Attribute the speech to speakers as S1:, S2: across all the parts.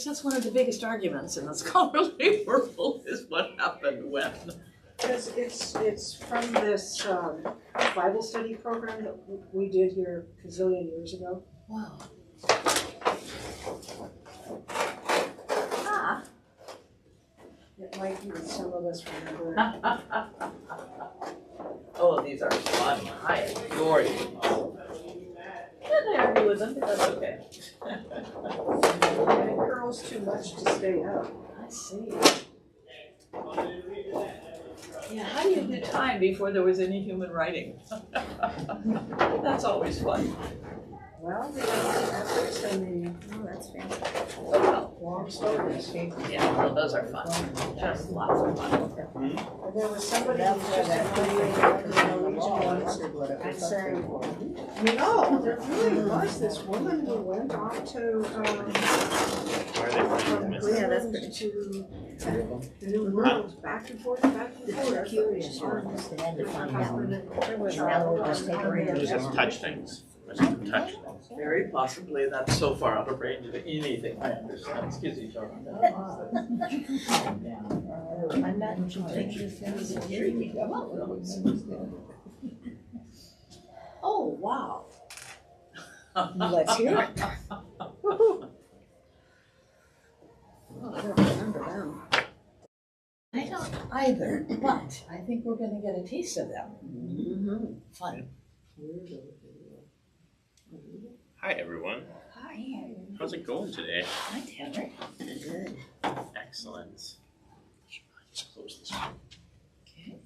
S1: course, that's one of the biggest arguments in the scholarly world is what happened when.
S2: Because it's from this Bible study program that we did here a gazillion years ago.
S1: Wow.
S2: It might even some of us remember.
S1: Oh, these are fun. I adore you. And I argue with them, but that's okay.
S2: And it curls too much to stay up.
S1: I see. Yeah, how do you do time before there was any human writing? That's always fun.
S2: Well, they have ethics and the
S3: that's fantastic.
S1: Oh, well.
S2: long stories.
S1: Yeah, well, those are fun. Just lots of fun.
S2: And there was somebody who was just evaluating the Norwegian ones and saying, no, there really was this woman who went off to, from
S3: Yeah, that's pretty
S2: England to the New World, back and forth, back and forth.
S3: Curious, you understand to find out. Now we'll just take a
S4: You just have to touch things. Just have to touch things.
S1: Very possibly that's so far out of range of anything I understand. Excuse me, John.
S3: I'm not
S1: Oh, wow.
S3: Let's hear it. Oh, I don't remember them.
S1: I don't either, but I think we're gonna get a taste of them.
S3: Mm-hmm.
S1: Fun.
S4: Hi, everyone.
S3: Hi.
S4: How's it going today?
S3: Hi, Tanner. Good.
S4: Excellent. Just close this one.
S1: Okay.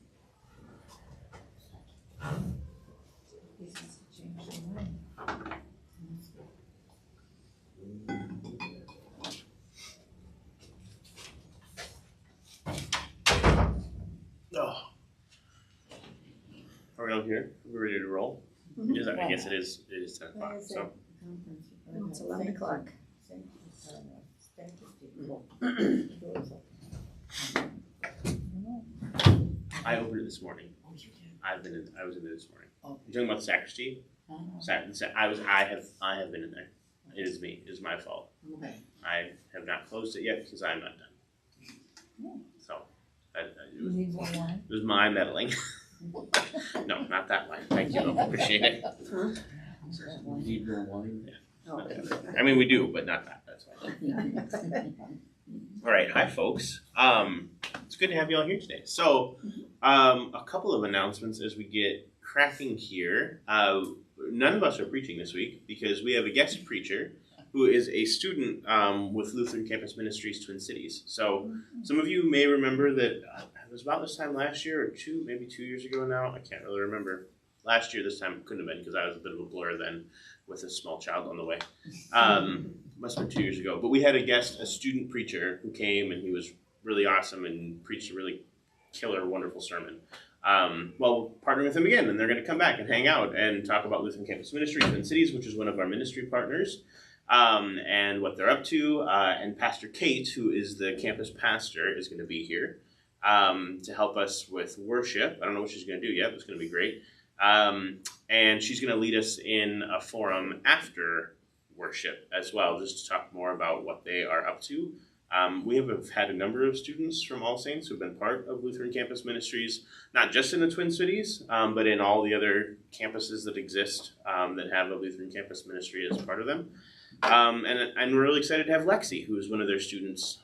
S4: Oh. Are we all here? We're ready to roll?
S3: Mhm.
S4: Is that, I guess it is 10 o'clock, so.
S3: It's 11 o'clock.
S4: I opened it this morning. I was in there this morning. You're talking about the sacristy? I have been in there. It is me. It is my fault.
S3: Okay.
S4: I have not closed it yet because I'm not done. So,
S3: You need more wine?
S4: it was my meddling. No, not that line. Thank you. I appreciate it.
S5: Need more wine?
S4: I mean, we do, but not that. That's fine. All right. Hi, folks. It's good to have you all here today. So, a couple of announcements as we get cracking here. None of us are preaching this week because we have a guest preacher who is a student with Lutheran Campus Ministries Twin Cities. So, some of you may remember that it was about this time last year or maybe 2 years ago now. I can't really remember. Last year, this time couldn't have been because I was a bit of a blur then with a small child on the way. Must have been 2 years ago. But we had a student preacher who came and he was really awesome and preached a really killer, wonderful sermon. Well, we're partnering with him again, and they're going to come back and hang out and talk about Lutheran Campus Ministry Twin Cities, which is one of our ministry partners, and what they're up to. And Pastor Kate, who is the campus pastor, is going to be here to help us with worship. I don't know what she's going to do yet, but it's going to be great. And she's going to lead us in a forum after worship as well, just to talk more about what they are up to. We have had a number of students from All Saints who've been part of Lutheran Campus Ministries, not just in the Twin Cities, but in all the other campuses that exist that have a Lutheran Campus Ministry as part of them. And we're really excited to have Lexi, who is one of their students,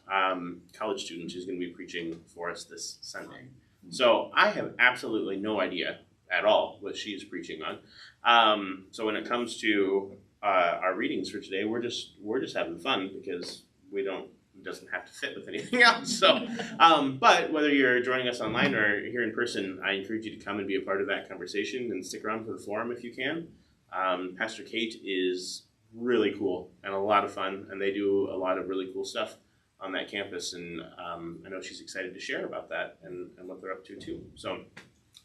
S4: college students, who's going to be preaching for us this Sunday. So I have absolutely no idea at all what she is preaching on. So when it comes to our readings for today, we're just having fun because it doesn't have to fit with anything else. So, but whether you're joining us online or here in person, I encourage you to come and be a part of that conversation and stick around for the forum if you can. Pastor Kate is really cool and a lot of fun, and they do a lot of really cool stuff on that campus, and I know she's excited to share about that and what they're up to too. So,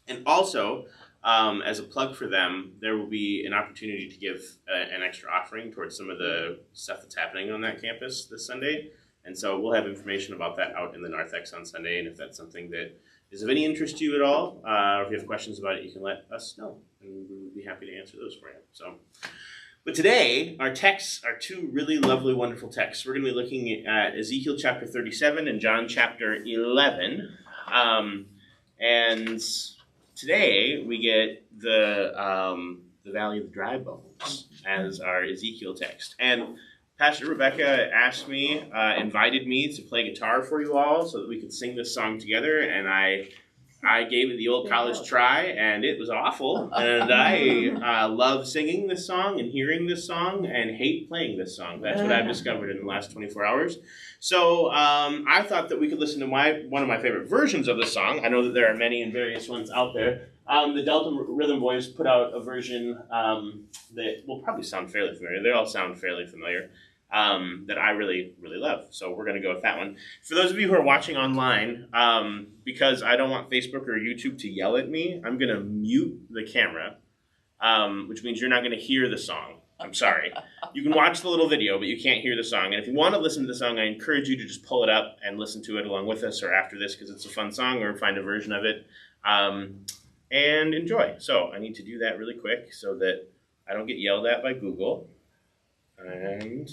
S4: and also, as a plug for them, there will be an opportunity to give an extra offering towards some of the stuff that's happening on that campus this Sunday. And so we'll have information about that out in the narthex on Sunday, and if that's something that is of any interest to you at all, or if you have questions about it, you can let us know, and we would be happy to answer those for you. So, But today, our texts are two really lovely, wonderful texts. We're going to be looking at Ezekiel chapter 37 and John chapter 11. And today, we get the Valley of the Dry Bones as our Ezekiel text. And Pastor Rebecca asked me, invited me to play guitar for you all so that we could sing this song together. And I gave it the old college try, and it was awful. And I love singing this song and hearing this song and hate playing this song. That's what I've discovered in the last 24 hours. So I thought that we could listen to one of my favorite versions of the song. I know that there are many and various ones out there. The Delta Rhythm Boys put out a version that will probably sound fairly familiar. They all sound fairly familiar. That I really, really love. So we're going to go with that one. For those of you who are watching online, because I don't want Facebook or YouTube to yell at me, I'm going to mute the camera, which means you're not going to hear the song. I'm sorry. You can watch the little video, but you can't hear the song. And if you want to listen to the song, I encourage you to just pull it up and listen to it along with us or after this because it's a fun song, or find a version of it and enjoy. So I need to do that really quick so that I don't get yelled at by Google. And...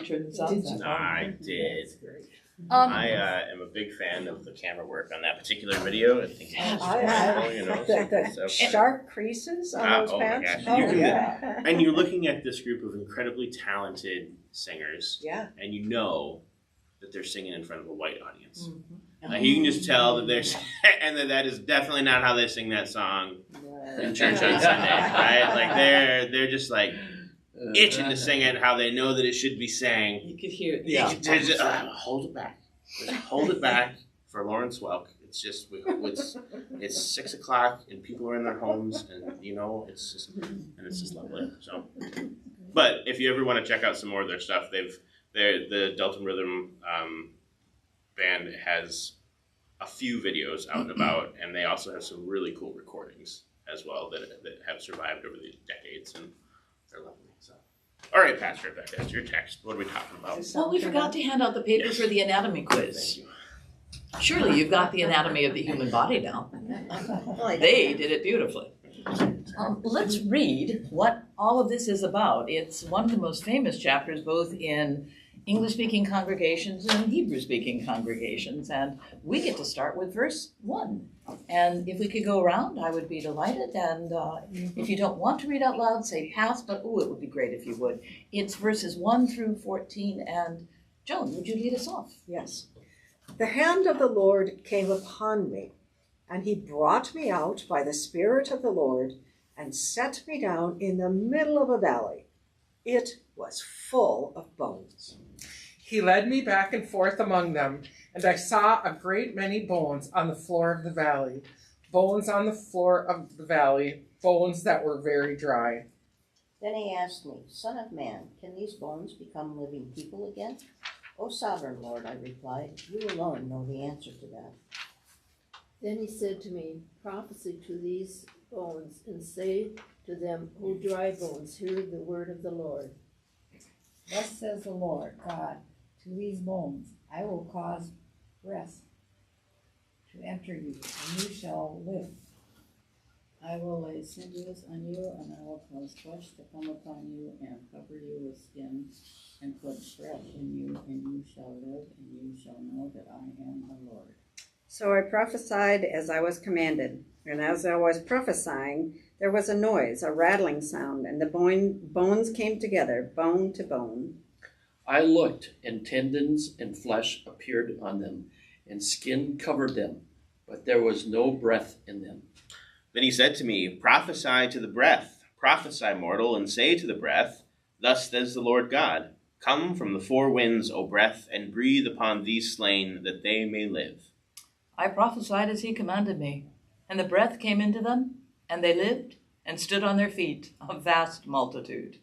S1: Turn the sounds on.
S4: I did. I am a big fan of the camera work on that particular video. I think it's just wonderful, you know.
S2: The sharp creases on those
S4: oh my
S2: pants.
S4: gosh.
S2: Oh,
S4: You can-
S2: yeah.
S4: And you're looking at this group of incredibly talented singers,
S2: Yeah.
S4: and you know that they're singing in front of a white audience.
S2: Mm-hmm.
S4: Like, you can just tell that they're, and that is definitely not how they sing that song in church on Sunday, right? Like they're just like itching to sing it how they know that it should be sang.
S1: You could hear it.
S4: You can just, hold it back. Just hold it back for Lawrence Welk. It's just it's 6 o'clock and people are in their homes, and it's just lovely. So, but if you ever want to check out some more of their stuff, the Delta Rhythm band has a few videos out and about, and they also have some really cool recordings as well that have survived over the decades, and they're lovely. So, all right, Pastor, if that's your text, what are we talking about?
S1: Well, we forgot to hand out the paper for the anatomy quiz. Surely you've got the anatomy of the human body now. They did it beautifully. Let's read what all of this is about. It's one of the most famous chapters, both in English-speaking congregations and Hebrew-speaking congregations, and we get to start with verse 1. And if we could go around, I would be delighted, and if you don't want to read out loud, say pass, but it would be great if you would. It's verses 1 through 14, and Joan, would you lead us off?
S2: Yes. The hand of the Lord came upon me, and he brought me out by the Spirit of the Lord and set me down in the middle of a valley. It was full of bones.
S6: He led me back and forth among them, and I saw a great many bones on the floor of the valley, bones on the floor of the valley, bones that were very dry.
S3: Then he asked me, Son of man, can these bones become living people again? O sovereign Lord, I replied, you alone know the answer to that.
S7: Then he said to me, prophesy to these bones, and say to them, O dry bones, hear the word of the Lord.
S8: Thus says the Lord God, to these bones I will cause breath to enter you, and you shall live. I will lay sinews on you, and I will cause flesh to come upon you, and cover you with skin, and put breath in you, and you shall live, and you shall know that I am the Lord.
S9: So I prophesied as I was commanded, and as I was prophesying, there was a noise, a rattling sound, and the bones came together, bone to bone.
S5: I looked, and tendons and flesh appeared on them, and skin covered them, but there was no breath in them.
S4: Then he said to me, prophesy to the breath, prophesy, mortal, and say to the breath, thus says the Lord God, come from the four winds, O breath, and breathe upon these slain, that they may live.
S1: I prophesied as he commanded me, and the breath came into them, and they lived and stood on their feet, a vast multitude.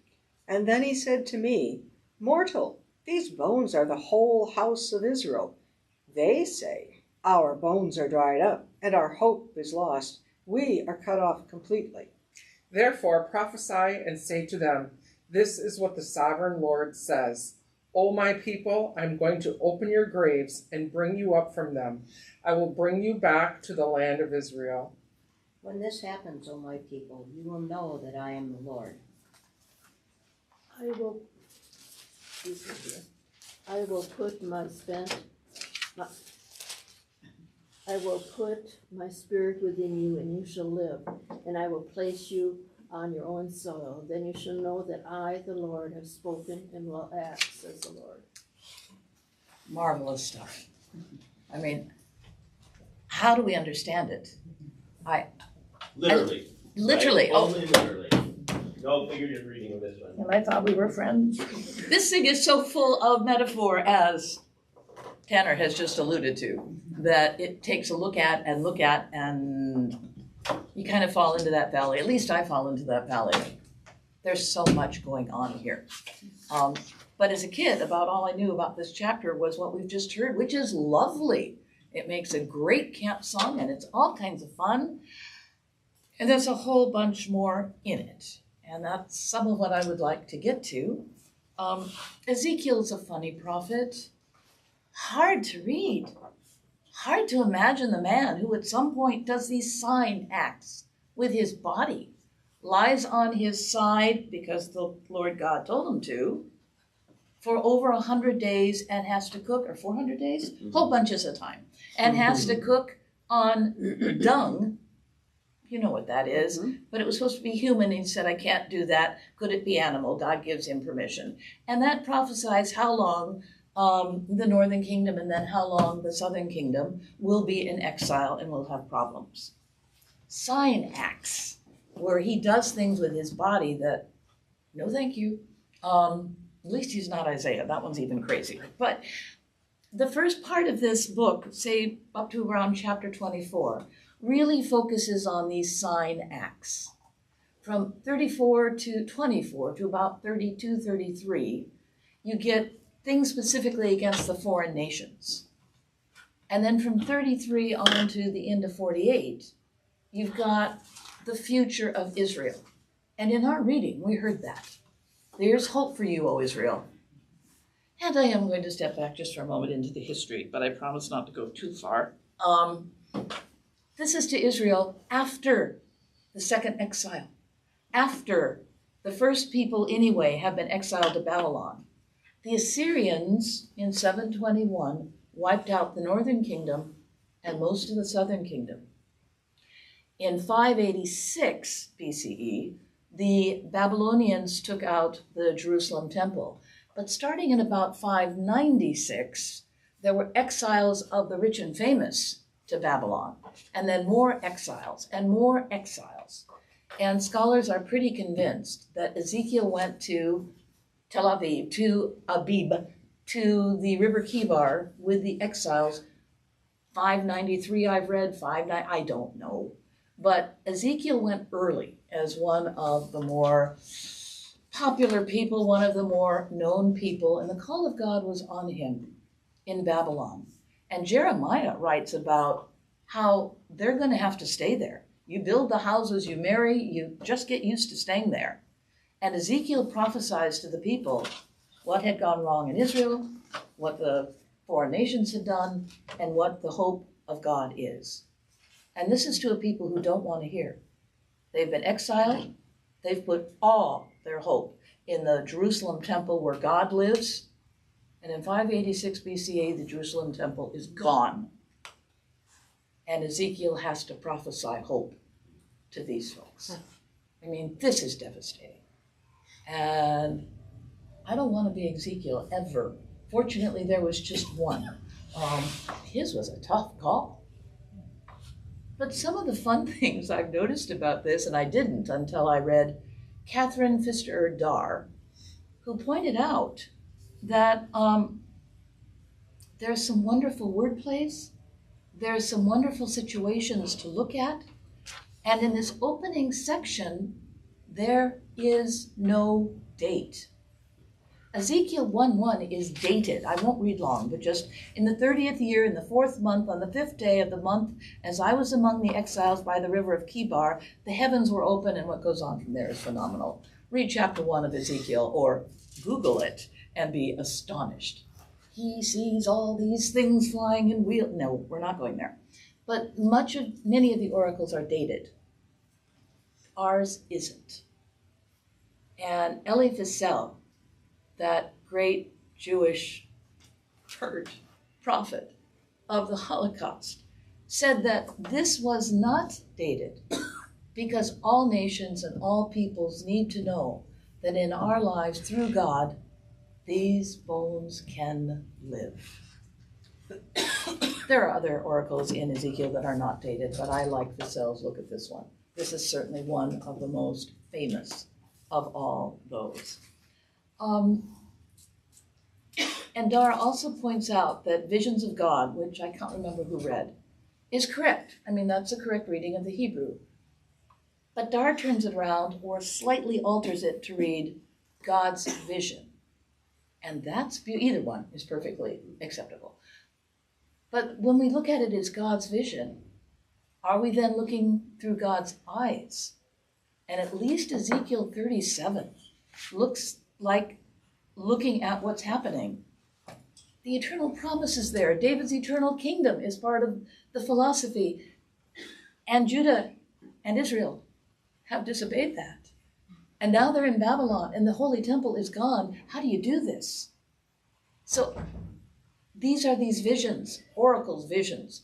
S2: And then he said to me, Mortal, these bones are the whole house of Israel. They say, our bones are dried up, and our hope is lost. We are cut off completely.
S6: Therefore prophesy and say to them, this is what the sovereign Lord says. O my people, I am going to open your graves and bring you up from them. I will bring you back to the land of Israel.
S3: When this happens, O my people, you will know that I am the Lord.
S7: I will put my spirit within you, and you shall live, and I will place you on your own soil. Then you shall know that I, the Lord, have spoken and will act, says the Lord.
S1: Marvelous stuff. I mean, how do we understand it?
S4: Literally.
S1: Literally.
S4: Right? Only literally. No figurative reading of this one.
S1: And I thought we were friends. This thing is so full of metaphor, as Tanner has just alluded to, that it takes a look at, and you kind of fall into that valley. At least I fall into that valley. There's so much going on here. But as a kid, about all I knew about this chapter was what we've just heard, which is lovely. It makes a great camp song, and it's all kinds of fun. And there's a whole bunch more in it. And that's some of what I would like to get to. Ezekiel's a funny prophet. Hard to read. Hard to imagine the man who at some point does these sign acts with his body, lies on his side because the Lord God told him to, for over 100 days and has to cook, or 400 days, whole bunches of time, and has to cook on dung. You know what that is, but it was supposed to be human. He said, I can't do that. Could it be animal? God gives him permission. And that prophesies how long the northern kingdom and then how long the southern kingdom will be in exile and will have problems. Sign acts, where he does things with his body that, no thank you. At least he's not Isaiah. That one's even crazier. But the first part of this book, say up to around chapter 24, really focuses on these sign acts. From 34 to 24 to about 32, 33, you get things specifically against the foreign nations. And then from 33 on to the end of 48, you've got the future of Israel. And in our reading, we heard that. There's hope for you, O Israel. And I am going to step back just for a moment into the history, but I promise not to go too far. This is to Israel after the second exile, after the first people anyway have been exiled to Babylon. The Assyrians in 721 wiped out the northern kingdom and most of the southern kingdom. In 586 BCE, the Babylonians took out the Jerusalem temple. But starting in about 596, there were exiles of the rich and famous to Babylon, and then more exiles and more exiles. And scholars are pretty convinced that Ezekiel went to Tel Aviv, to Abib, to the river Kibar with the exiles. 593 I've read, I don't know. But Ezekiel went early as one of the more popular people, one of the more known people, and the call of God was on him in Babylon. And Jeremiah writes about how they're going to have to stay there. You build the houses, you marry, you just get used to staying there. And Ezekiel prophesies to the people what had gone wrong in Israel, what the foreign nations had done, and what the hope of God is. And this is to a people who don't want to hear. They've been exiled. They've put all their hope in the Jerusalem temple where God lives. And in 586 BCE, the Jerusalem temple is gone. And Ezekiel has to prophesy hope to these folks. I mean, this is devastating. And I don't want to be Ezekiel ever. Fortunately, there was just one. His was a tough call. But some of the fun things I've noticed about this, and I didn't until I read Catherine Pfister-Dar, who pointed out that there's some wonderful wordplays, there's some wonderful situations to look at, and in this opening section, there is no date. Ezekiel 1:1 is dated. I won't read long, but just in the 30th year, in the 4th month, on the 5th day of the month, as I was among the exiles by the river of Kibar, the heavens were open, and what goes on from there is phenomenal. Read chapter 1 of Ezekiel, or Google it, and be astonished. He sees all these things flying in wheels. No, we're not going there. But many of the oracles are dated. Ours isn't. And Elie Wiesel, that great Jewish prophet of the Holocaust, said that this was not dated because all nations and all peoples need to know that in our lives through God, these bones can live. There are other oracles in Ezekiel that are not dated, but I like Wiesel's look at this one. This is certainly one of the most famous of all those. And Dar also points out that visions of God, which I can't remember who read, is correct. I mean, that's a correct reading of the Hebrew. But Dar turns it around or slightly alters it to read God's vision. And either one is perfectly acceptable. But when we look at it as God's vision, are we then looking through God's eyes? And at least Ezekiel 37 looks like looking at what's happening. The eternal promise is there. David's eternal kingdom is part of the philosophy. And Judah and Israel have disobeyed that. And now they're in Babylon and the holy temple is gone. How do you do this? So these are these visions, oracles' visions.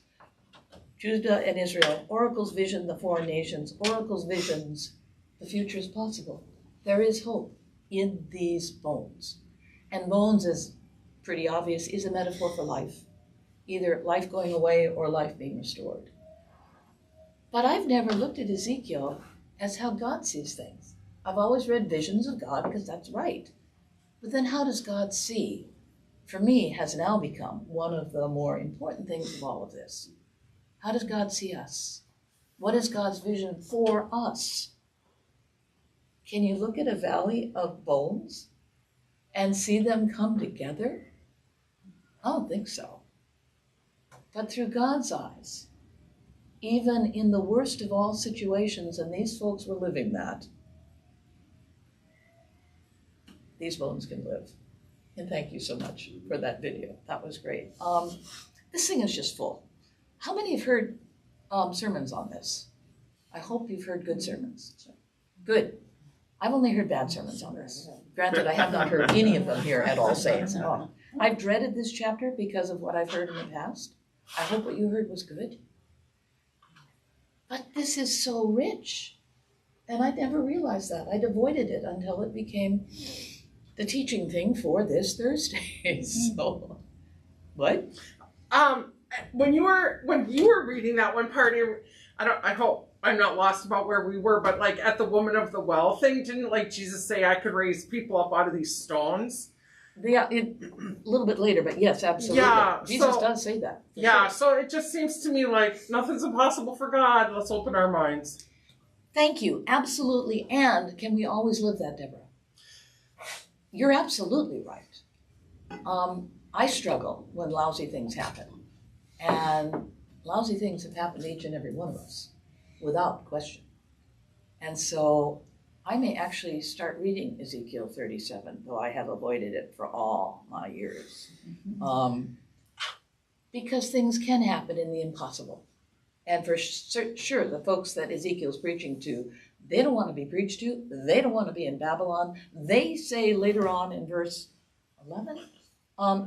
S1: Judah and Israel, oracles' vision, the foreign nations, oracles' visions. The future is possible. There is hope in these bones. And bones, is pretty obvious, is a metaphor for life. Either life going away or life being restored. But I've never looked at Ezekiel as how God sees things. I've always read visions of God because that's right. But then how does God see for me, has now become one of the more important things of all of this. How does God see us? What is God's vision for us? Can you look at a valley of bones and see them come together? I don't think so. But through God's eyes, even in the worst of all situations, and these folks were living that, these bones can live. And thank you so much for that video. That was great. This thing is just full. How many have heard sermons on this? I hope you've heard good sermons. Good. I've only heard bad sermons on this. Granted, I have not heard any of them here at All Saints. I've dreaded this chapter because of what I've heard in the past. I hope what you heard was good. But this is so rich. And I never realized that. I'd avoided it until it became the teaching thing for this Thursday. So, what?
S6: When you were reading that one part, I hope I'm not lost about where we were, but like at the woman of the well thing, didn't like Jesus say I could raise people up out of these stones?
S1: Yeah, a little bit later, but yes, absolutely.
S6: Yeah,
S1: Jesus does say that.
S6: Yeah,
S1: sure.
S6: So it just seems to me like nothing's impossible for God. Let's open our minds.
S1: Thank you, absolutely. And can we always live that, Deborah? You're absolutely right. I struggle when lousy things happen. And lousy things have happened to each and every one of us, without question. And so I may actually start reading Ezekiel 37, though I have avoided it for all my years. Because things can happen in the impossible. And for sure, the folks that Ezekiel's preaching to, they don't want to be preached to. They don't want to be in Babylon. They say later on in verse 11,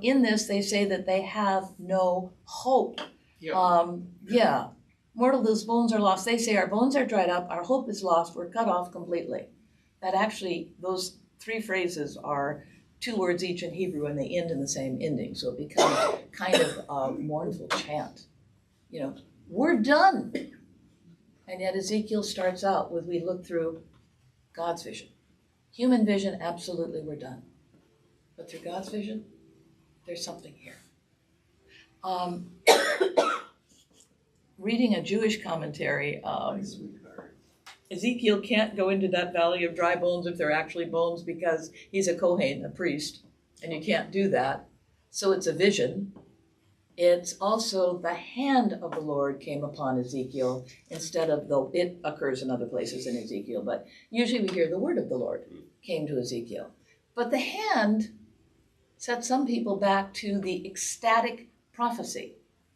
S1: in this, they say that they have no hope. Yeah. Mortal, those bones are lost. They say our bones are dried up. Our hope is lost. We're cut off completely. That actually, those three phrases are 2 words each in Hebrew, and they end in the same ending. So it becomes kind of a mournful chant. You know, we're done. And yet Ezekiel starts out with, we look through God's vision. Human vision, absolutely, we're done. But through God's vision, there's something here. Reading a Jewish commentary, Ezekiel can't go into that valley of dry bones if they're actually bones because he's a Kohen, a priest, and you can't do that. So it's a vision. It's also the hand of the Lord came upon Ezekiel instead of, though it occurs in other places in Ezekiel, but usually we hear the word of the Lord came to Ezekiel. But the hand sets some people back to the ecstatic prophecy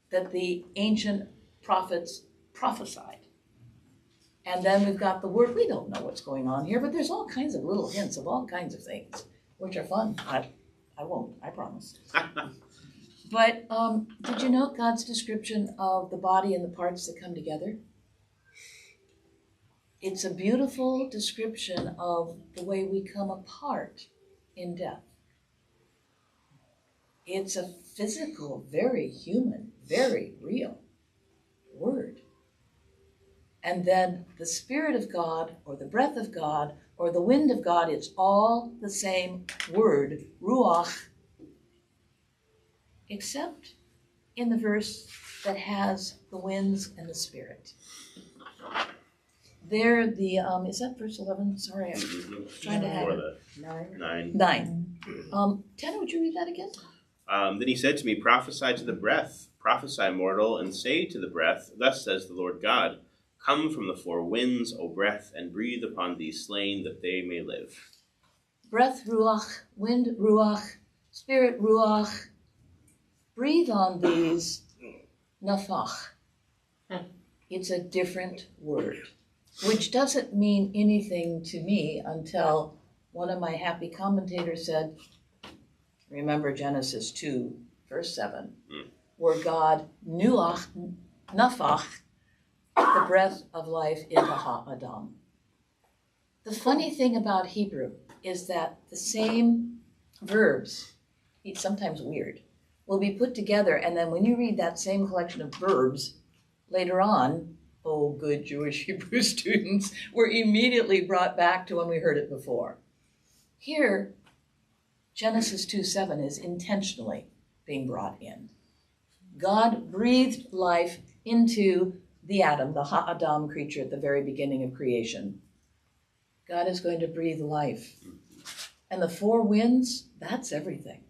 S1: that the ancient prophets prophesied. And then we've got the word. We don't know what's going on here, but there's all kinds of little hints of all kinds of things, which are fun. I won't, I promise. But did you note God's description of the body and the parts that come together? It's a beautiful description of the way we come apart in death. It's a physical, very human, very real word. And then the Spirit of God, or the breath of God, or the wind of God, it's all the same word, ruach, except in the verse that has the winds and the Spirit. There, the, is that verse 11? Sorry, I'm trying to have it. 9. Tanner, would you read that again?
S4: Then he said to me, prophesy to the breath, prophesy, mortal, and say to the breath, thus says the Lord God, come from the 4 winds, O breath, and breathe upon these slain that they may live.
S1: Breath, ruach, wind, ruach, spirit, ruach. Breathe on these, nafach. It's a different word, which doesn't mean anything to me until one of my happy commentators said, remember Genesis 2, verse 7, where God nuach, nafach, the breath of life into ha'adam. The funny thing about Hebrew is that the same verbs, it's sometimes weird, will be put together, and then when you read that same collection of verbs later on, oh, good Jewish Hebrew students, we're immediately brought back to when we heard it before. Here, Genesis 2:7 is intentionally being brought in. God breathed life into the Adam, the Ha-Adam creature at the very beginning of creation. God is going to breathe life. And the four winds, that's everything.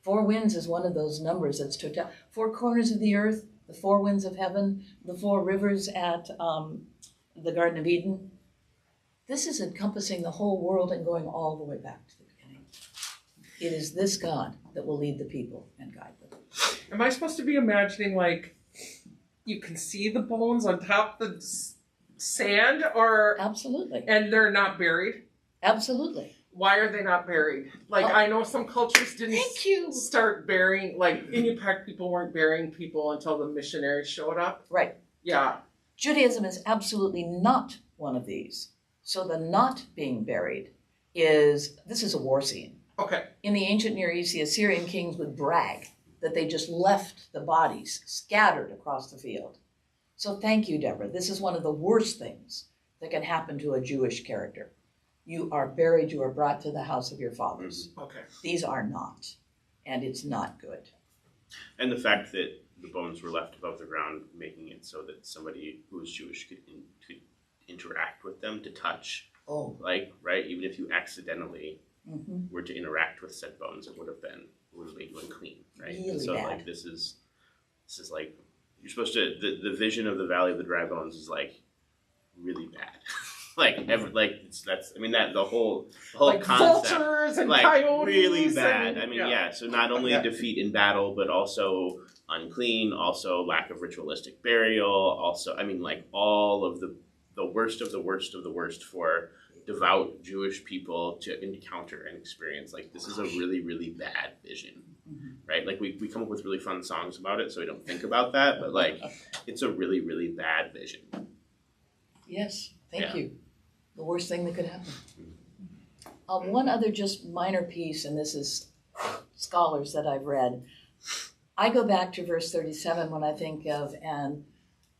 S1: Four winds is one of those numbers that's total. Four corners of the earth, the four winds of heaven, the four rivers at the Garden of Eden. This is encompassing the whole world and going all the way back to the beginning. It is this God that will lead the people and guide them.
S6: Am I supposed to be imagining like you can see the bones on top of the sand, or
S1: Absolutely.
S6: and they're not buried?
S1: Absolutely.
S6: Why are they not buried? Like,
S1: Oh.
S6: I know some cultures didn't
S1: Thank you.
S6: start burying, like Inupiaq people weren't burying people until the missionaries showed up.
S1: Right.
S6: Yeah.
S1: Judaism is absolutely not one of these. So the not being buried this is a war scene.
S6: Okay.
S1: In the ancient Near East, the Assyrian kings would brag that they just left the bodies scattered across the field. So thank you, Deborah. This is one of the worst things that can happen to a Jewish character. You are buried, you are brought to the house of your fathers.
S6: Okay.
S1: These are not, and it's not good.
S4: And the fact that the bones were left above the ground, making it so that somebody who was Jewish could interact with them, to touch.
S1: Oh.
S4: Like, right? Even if you accidentally
S1: Mm-hmm.
S4: were to interact with said bones, it would have made you unclean, right?
S1: Really
S4: And so
S1: bad.
S4: like this is like, you're supposed to, the vision of the Valley of the Dry Bones is like really bad. The whole
S6: Like
S4: concept,
S6: vultures and
S4: like
S6: coyotes.
S4: really bad.
S6: and-
S4: I mean, yeah. So not only
S6: Yeah.
S4: defeat in battle, but also unclean, also lack of ritualistic burial, also, I mean, like all of the worst of the worst of the worst for devout Jewish people to encounter and experience. Like, this is a really, really bad vision, right? Like, we come up with really fun songs about it, so we don't think about that, but like, it's a really, really bad vision.
S1: Yes, thank
S4: Yeah.
S1: you. The worst thing that could happen. One other just minor piece, and this is scholars that I've read. I go back to verse 37 when I think of, and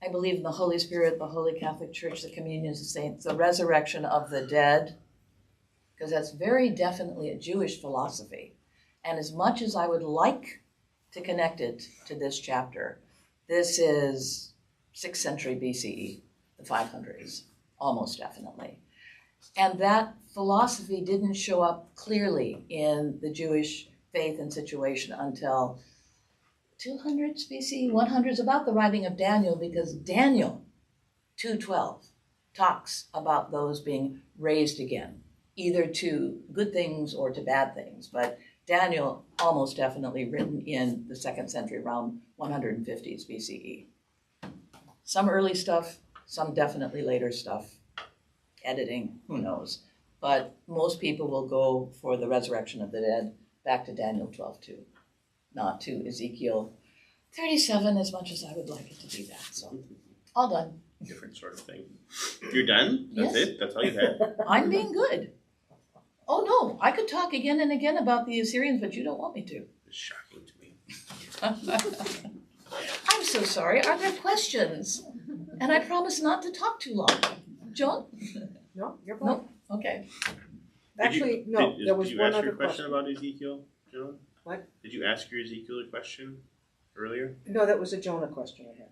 S1: I believe in the Holy Spirit, the Holy Catholic Church, the communion of saints, the resurrection of the dead, because that's very definitely a Jewish philosophy. And as much as I would like to connect it to this chapter, this is 6th century BCE, the 500s, almost definitely. And that philosophy didn't show up clearly in the Jewish faith and situation until 200s BC, 100s, about the writing of Daniel, because Daniel 2:12 talks about those being raised again, either to good things or to bad things. But Daniel almost definitely written in the 2nd century, around 150s BCE. Some early stuff, some definitely later stuff. Editing, who knows. But most people will go for the resurrection of the dead back to Daniel 12:2. Not to Ezekiel 37, as much as I would like it to be that. So, all done.
S4: Different sort of thing. You're done? That's
S1: Yes.
S4: it? That's all you had?
S1: I'm being good. Oh no, I could talk again and again about the Assyrians, but you don't want me to.
S4: It's shocking to me.
S1: I'm so sorry. Are there questions? And I promise not to talk too long. John?
S2: No, you're fine.
S1: No? Okay.
S2: Actually, no, there was
S4: Did you
S2: one
S4: ask
S2: other
S4: your question
S2: question.
S4: about Ezekiel, John?
S2: What?
S4: Did you ask your Ezekiel a question earlier?
S2: No, that was a Jonah question I had.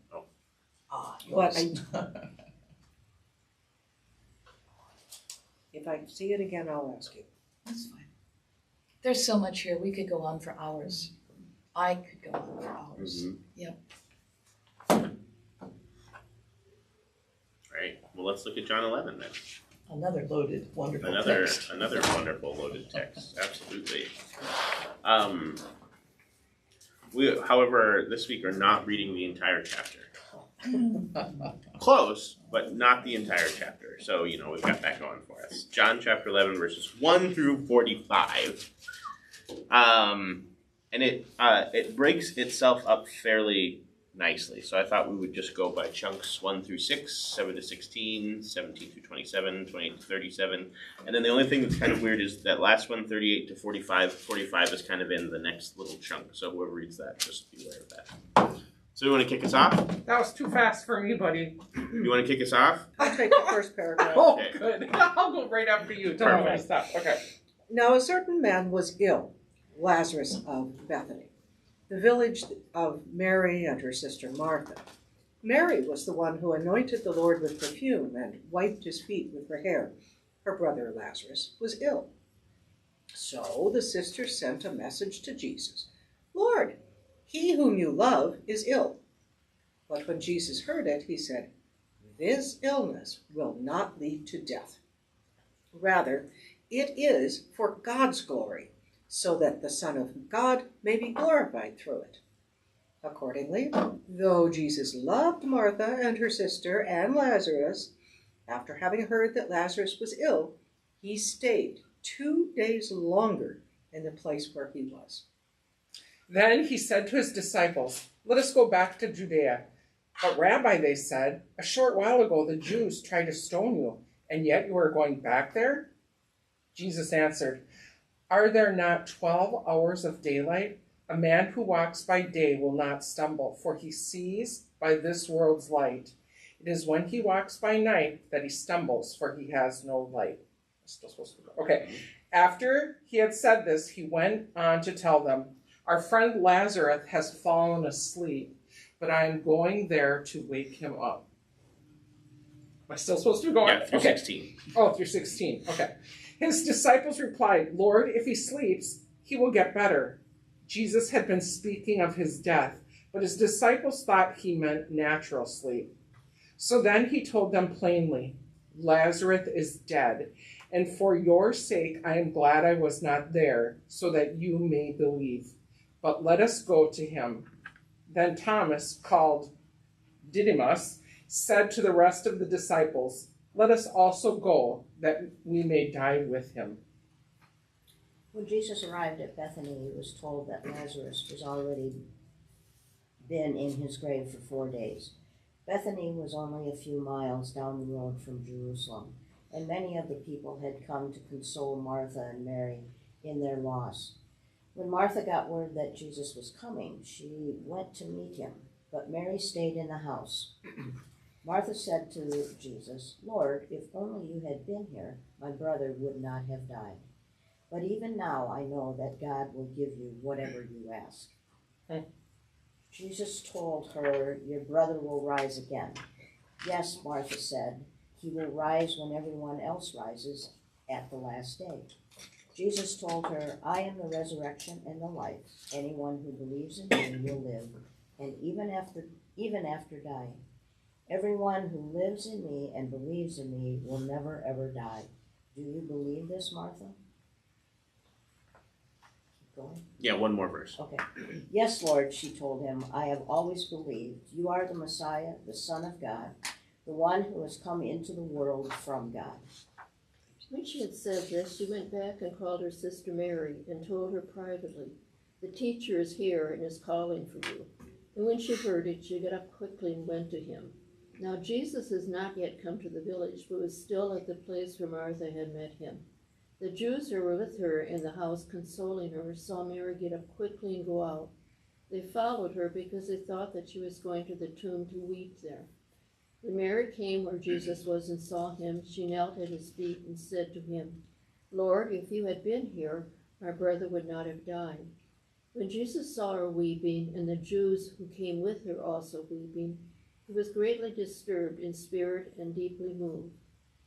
S1: Ah,
S2: But
S1: yours.
S2: If I see it again, I'll ask you.
S1: That's fine. There's so much here. We could go on for hours. I could go on for hours. Yep.
S4: Right. Well, let's look at John 11 then.
S1: Another loaded, wonderful
S4: Another
S1: text.
S4: wonderful loaded text. Absolutely. We, however, this week are not reading the entire chapter. Close, but not the entire chapter. So, you know, we've got that going for us. John chapter 11, verses 1 through 45. And it breaks itself up fairly nicely. So I thought we would just go by chunks 1 through 6, 7 to 16, 17 through 27, 28 to 37. And then the only thing that's kind of weird is that last one, 38 to 45. 45 is kind of in the next little chunk. So whoever reads that, just be aware of that. So you want to kick us off?
S6: That was too fast for me, buddy.
S4: You want to kick us off?
S2: I'll take the first paragraph.
S6: Oh,
S4: Okay.
S6: good. I'll go right after you. Tell me my
S4: Perfect.
S6: stuff. Okay.
S2: Now a certain man was ill Lazarus of Bethany, the village of Mary and her sister Martha. Mary was the one who anointed the Lord with perfume and wiped his feet with her hair. Her brother Lazarus was ill. So the sisters sent a message to Jesus. Lord, he whom you love is ill. But when Jesus heard it, he said, this illness will not lead to death. Rather, it is for God's glory, so that the Son of God may be glorified through it. Accordingly, though Jesus loved Martha and her sister and Lazarus, after having heard that Lazarus was ill, he stayed 2 days longer in the place where he was.
S6: Then he said to his disciples, let us go back to Judea. But Rabbi, they said, a short while ago the Jews tried to stone you, and yet you are going back there? Jesus answered, are there not 12 hours of daylight? A man who walks by day will not stumble, for he sees by this world's light. It is when he walks by night that he stumbles, for he has no light. Still supposed to go. Okay. After he had said this, he went on to tell them, our friend Lazarus has fallen asleep, but I am going there to wake him up. Am I still supposed to go on?
S4: Yeah, through 16.
S6: Oh, through 16. Okay. His disciples replied, Lord, if he sleeps, he will get better. Jesus had been speaking of his death, but his disciples thought he meant natural sleep. So then he told them plainly, Lazarus is dead, and for your sake I am glad I was not there, so that you may believe. But let us go to him. Then Thomas, called Didymus, said to the rest of the disciples, let us also go, that we may die with him.
S3: When Jesus arrived at Bethany, he was told that Lazarus was already been in his grave for 4 days. Bethany was only a few miles down the road from Jerusalem, and many of the people had come to console Martha and Mary in their loss. When Martha got word that Jesus was coming, she went to meet him, but Mary stayed in the house. Martha said to Jesus, Lord, if only you had been here, my brother would not have died. But even now I know that God will give you whatever you ask. Jesus told her, your brother will rise again. Yes, Martha said, he will rise when everyone else rises at the last day. Jesus told her, I am the resurrection and the life. Anyone who believes in me will live, and even after dying. Everyone who lives in me and believes in me will never ever die. Do you believe this, Martha? Keep going.
S4: Yeah, one more verse.
S3: Okay. Yes, Lord, she told him, I have always believed you are the Messiah, the Son of God, the one who has come into the world from God.
S7: When she had said this, she went back and called her sister Mary and told her privately, the teacher is here and is calling for you. And when she heard it, she got up quickly and went to him. Now Jesus has not yet come to the village, but was still at the place where Martha had met him. The Jews who were with her in the house consoling her saw Mary get up quickly and go out. They followed her because they thought that she was going to the tomb to weep there. When Mary came where Jesus was and saw him, she knelt at his feet and said to him, Lord, if you had been here, my brother would not have died. When Jesus saw her weeping, and the Jews who came with her also weeping, he was greatly disturbed in spirit and deeply moved.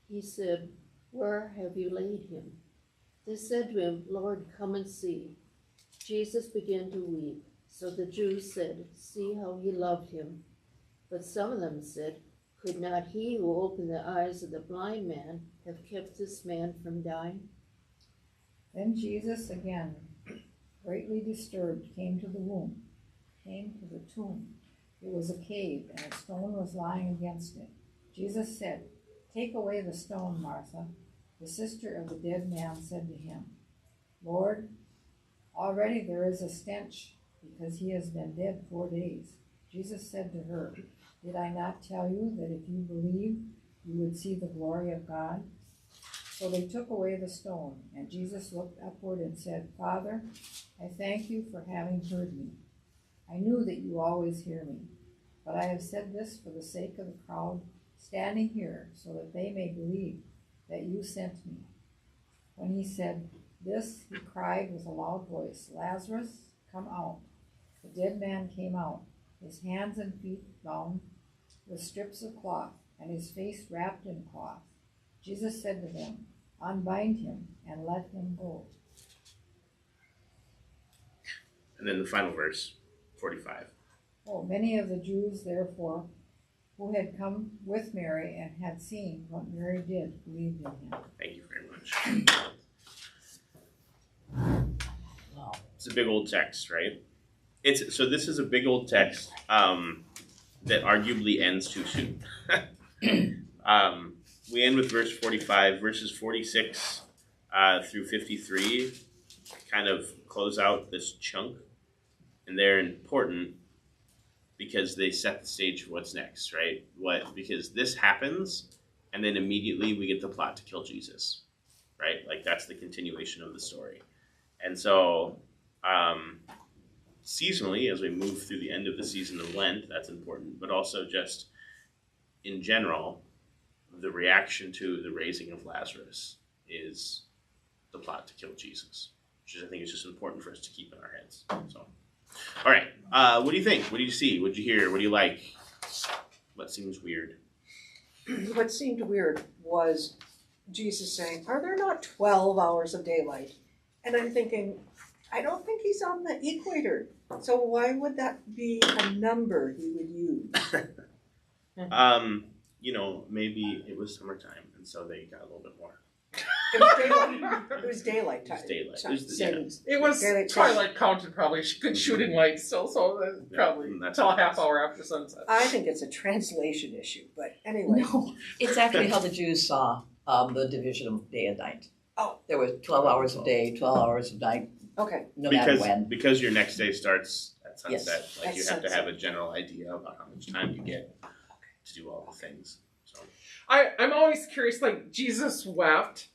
S7: He said, where have you laid him? They said to him, Lord, come and see. Jesus began to weep. So the Jews said, see how he loved him. But some of them said, could not he who opened the eyes of the blind man have kept this man from dying?
S8: Then Jesus, again, greatly disturbed, came to the tomb. It was a cave, and a stone was lying against it. Jesus said, take away the stone, Martha. The sister of the dead man said to him, Lord, already there is a stench, because he has been dead 4 days. Jesus said to her, did I not tell you that if you believe, you would see the glory of God? So they took away the stone, and Jesus looked upward and said, Father, I thank you for having heard me. I knew that you always hear me, but I have said this for the sake of the crowd standing here, so that they may believe that you sent me. When he said, This he cried with a loud voice, Lazarus, come out. The dead man came out, his hands and feet bound with strips of cloth, and his face wrapped in cloth. Jesus said to them, unbind him and let him go.
S4: And then the final verse, 45.
S8: Oh, many of the Jews, therefore, who had come with Mary and had seen what Mary did, believed in him.
S4: Thank you very much. It's a big old text, right? So this is a big old text that arguably ends too soon. We end with verse 45, verses 46 through 53 kind of close out this chunk, and they're important because they set the stage for what's next, right? Because this happens, and then immediately we get the plot to kill Jesus, right? Like that's the continuation of the story. And so seasonally, as we move through the end of the season of Lent, that's important, but also just in general, the reaction to the raising of Lazarus is the plot to kill Jesus, which I think is just important for us to keep in our heads. So, all right, what do you think? What do you see? What do you hear? What do you like? What seems weird?
S2: What seemed weird was Jesus saying, are there not 12 hours of daylight? And I'm thinking, I don't think he's on the equator. So why would that be a number he would use?
S4: Maybe it was summertime, and so they got a little bit more.
S2: It was daylight. It was daylight time.
S4: It was daylight.
S6: It was
S2: Daylight
S6: twilight counted probably good shooting light still, so that's probably
S4: that's
S6: until a
S4: what it
S6: half
S4: is.
S6: hour after sunset.
S2: I think it's a translation issue, but anyway.
S1: No, it's actually how the Jews saw the division of day and night.
S2: Oh.
S1: There was 12 hours of day, 12 hours of night,
S2: Okay.
S1: no matter when.
S4: Because your next day starts at
S1: Yes.
S4: sunset, like
S2: At
S4: you have to
S2: sunset.
S4: have a general idea about how much time you get to do all the things. So
S6: I'm always curious, like Jesus wept.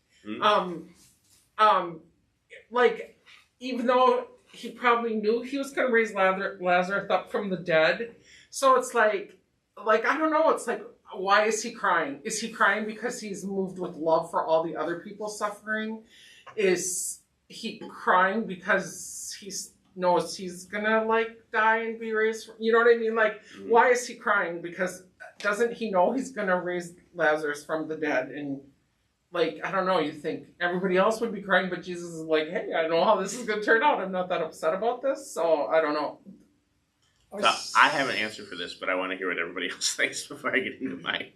S6: Like even though he probably knew he was gonna raise Lazarus up from the dead. So it's like I don't know, it's like why is he crying? Is he crying because he's moved with love for all the other people suffering? Is he crying because he knows he's gonna die and be raised? You know what I mean? Why is he crying? Because doesn't he know he's gonna raise Lazarus from the dead? And I don't know, you think everybody else would be crying, but Jesus is like, hey, I know how this is gonna turn out. I'm not that upset about this, so I don't know.
S4: So I have an answer for this, but I want to hear what everybody else thinks before I get into mine.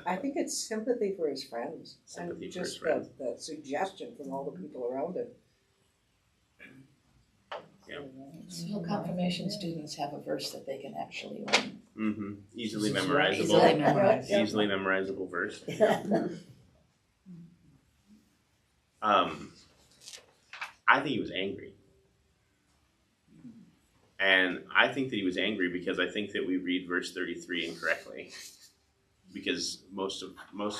S2: I think it's sympathy for his friends.
S4: Sympathy
S2: and
S4: for his
S2: just
S4: friends.
S2: the suggestion from all the people around him.
S1: So confirmation students have a verse that they can actually learn.
S4: Mm-hmm. Easily
S1: Easily
S4: memorizable.
S1: memorized.
S4: Easily memorizable verse. I think he was angry. And I think that he was angry because I think that we read verse 33 incorrectly. Because most of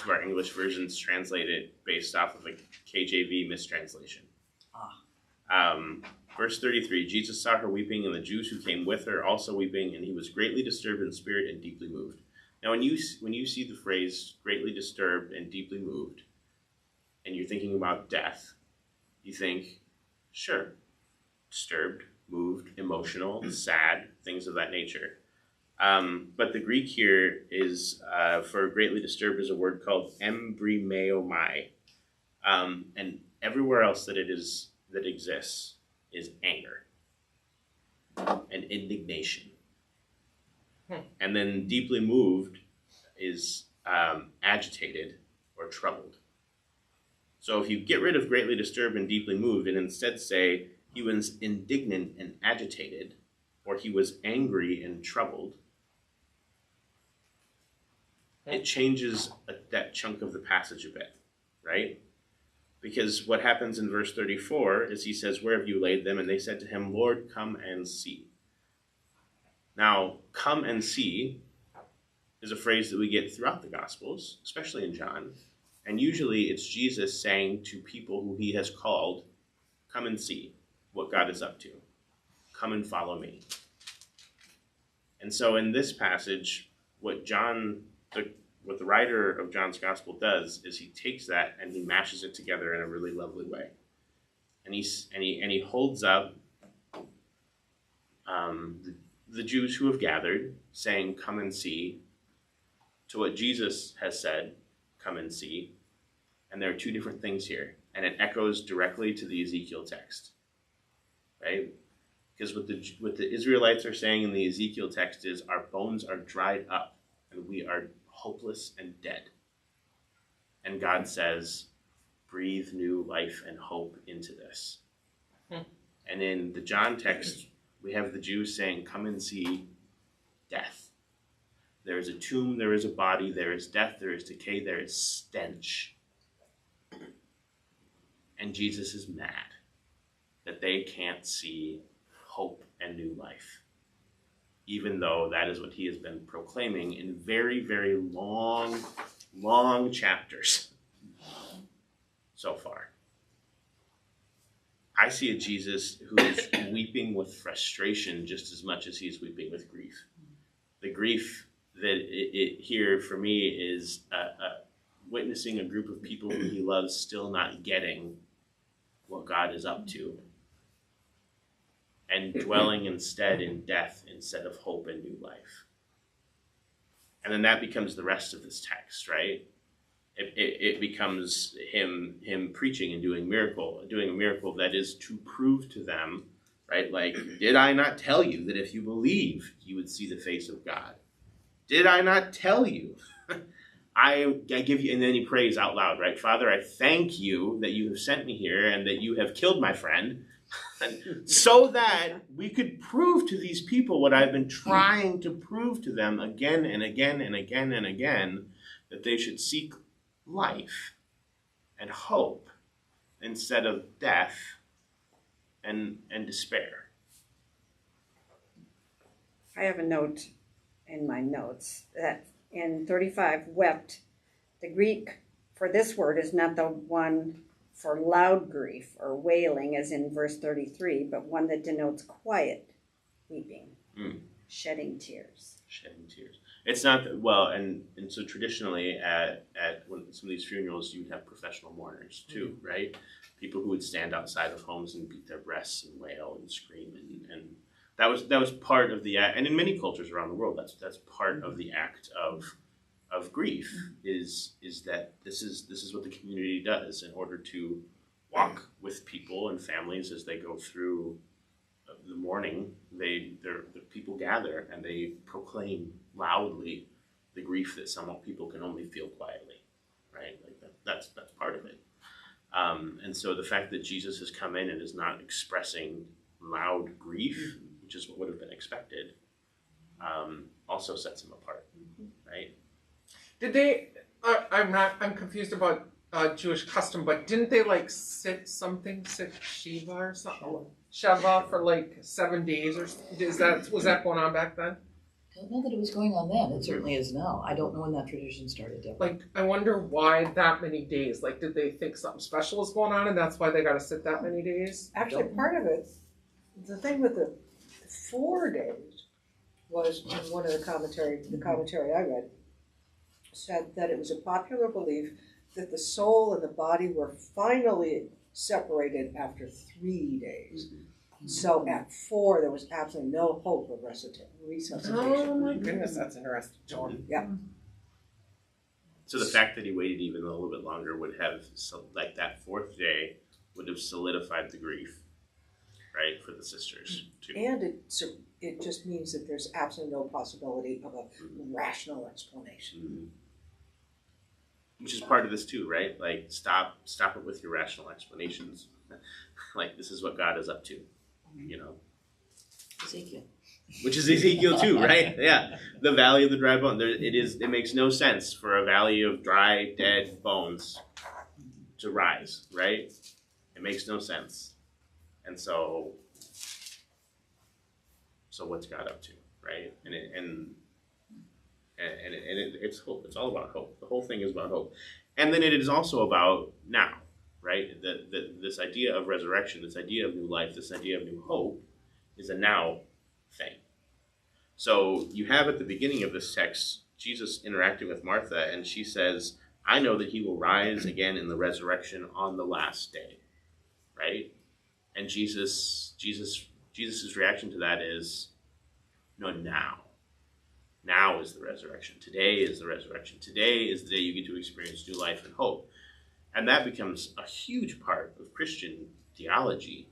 S4: our English versions translate it based off of a KJV mistranslation. Verse 33, Jesus saw her weeping, and the Jews who came with her also weeping, and he was greatly disturbed in spirit and deeply moved. Now, when you see the phrase greatly disturbed and deeply moved, and you're thinking about death, you think, sure, disturbed, moved, emotional, sad, things of that nature. But the Greek here is, for greatly disturbed, is a word called embrimeomai. And everywhere else that exists is anger and indignation. And then deeply moved is agitated or troubled. So if you get rid of greatly disturbed and deeply moved and instead say he was indignant and agitated, or he was angry and troubled, it changes that chunk of the passage a bit, right? Because what happens in verse 34 is he says, where have you laid them? And they said to him, Lord, come and see. Now, come and see is a phrase that we get throughout the Gospels, especially in John. And usually it's Jesus saying to people who he has called, come and see what God is up to. Come and follow me. And so in this passage, what the writer of John's Gospel does is he takes that and he mashes it together in a really lovely way. and he holds up the Jews who have gathered, saying, "Come and see," to what Jesus has said, "Come and see." And there are two different things here, and it echoes directly to the Ezekiel text, right? Because what the Israelites are saying in the Ezekiel text is, our bones are dried up, and we are hopeless and dead. And God says, breathe new life and hope into this. And in the John text, we have the Jews saying, come and see death. There is a tomb, there is a body, there is death, there is decay, there is stench. And Jesus is mad that they can't see hope and new life, even though that is what he has been proclaiming in very, very long chapters so far. I see a Jesus who is weeping with frustration just as much as he's weeping with grief. The grief that it here for me is witnessing a group of people who he loves still not getting what God is up to, and dwelling instead in death instead of hope and new life. And then that becomes the rest of this text, right? It becomes him preaching and doing a miracle that is to prove to them, right? Like, did I not tell you that if you believe, you would see the face of God? Did I not tell you? I give you, and then he prays out loud, right? Father, I thank you that you have sent me here and that you have killed my friend so that we could prove to these people what I've been trying to prove to them again and again and again and again, that they should seek life and hope instead of death and despair.
S9: I have a note in my notes that in 35, wept. The Greek for this word is not the one for loud grief or wailing as in verse 33, but one that denotes quiet weeping, shedding tears.
S4: Shedding tears. It's not, well, and so traditionally at some of these funerals, you'd have professional mourners too, right? People who would stand outside of homes and beat their breasts and wail and scream, and that was part of the act. And in many cultures around the world, that's part of the act of grief, is that this is what the community does in order to walk with people and families as they go through the mourning. The people gather and they proclaim loudly the grief that some people can only feel quietly, right? Like that's part of it. And so the fact that Jesus has come in and is not expressing loud grief, which is what would have been expected, also sets him apart, right?
S6: Did they? I'm confused about Jewish custom, but didn't they like sit Shiva or something? Shava for like 7 days, or was that going on back then?
S1: I don't know that it was going on then. It certainly is now. I don't know when that tradition started, Deborah.
S6: Like, I wonder why that many days. Like, did they think something special was going on, and that's why they got to sit that many days?
S2: Actually, part of it, the thing with the 4 days was in one of the commentary I read, said that it was a popular belief that the soul and the body were finally separated after 3 days. So at 4, there was absolutely no hope of resuscitation.
S6: Oh my goodness, that's interesting, John.
S2: Yeah.
S4: So the fact that he waited even a little bit longer would have, like that 4th day, would have solidified the grief, right, for the sisters too.
S2: And it just means that there's absolutely no possibility of a rational explanation.
S4: Mm-hmm. Which is part of this too, right? Like, stop it with your rational explanations. Like, this is what God is up to, you know.
S1: Ezekiel.
S4: Which is Ezekiel too, right? Yeah, the valley of the dry bone. It makes no sense for a valley of dry, dead bones to rise, right? It makes no sense. And so what's God up to, right? And it's hope. It's all about hope. The whole thing is about hope. And then it is also about now, right? This idea of resurrection, this idea of new life, this idea of new hope is a now thing. So you have at the beginning of this text, Jesus interacting with Martha, and she says, I know that he will rise again in the resurrection on the last day, right? And Jesus's reaction to that is, no, now is the resurrection. Today is the resurrection. Today is the day you get to experience new life and hope. And that becomes a huge part of Christian theology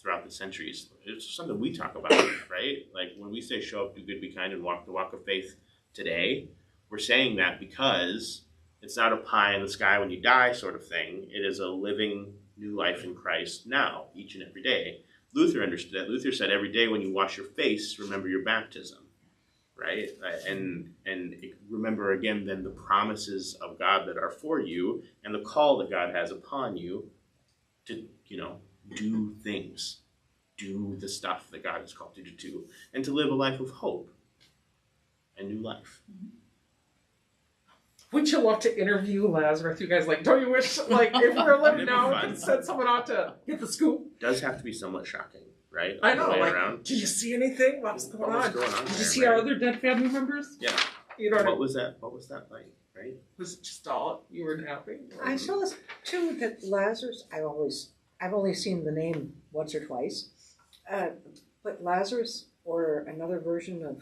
S4: throughout the centuries. It's something we talk about, right? Like when we say show up, do good, be kind, and walk the walk of faith today, we're saying that because it's not a pie in the sky when you die sort of thing. It is a living new life in Christ now, each and every day. Luther understood that. Luther said every day when you wash your face, remember your baptism. Right? And remember again then the promises of God that are for you and the call that God has upon you to, do things, do the stuff that God has called you to do, and to live a life of hope and new life.
S6: Wouldn't you love to interview Lazarus? You guys don't you wish, if we were living now, we could send someone out to get the scoop?
S4: It does have to be somewhat shocking, right?
S6: I know,
S4: Around.
S6: Did you see anything? What's going on?
S4: Did you
S6: see our other dead family members?
S4: Yeah.
S6: You know
S4: what was that like, right?
S6: Was it just all you were happy?
S2: I saw too that Lazarus. I've only seen the name once or twice, but Lazarus or another version of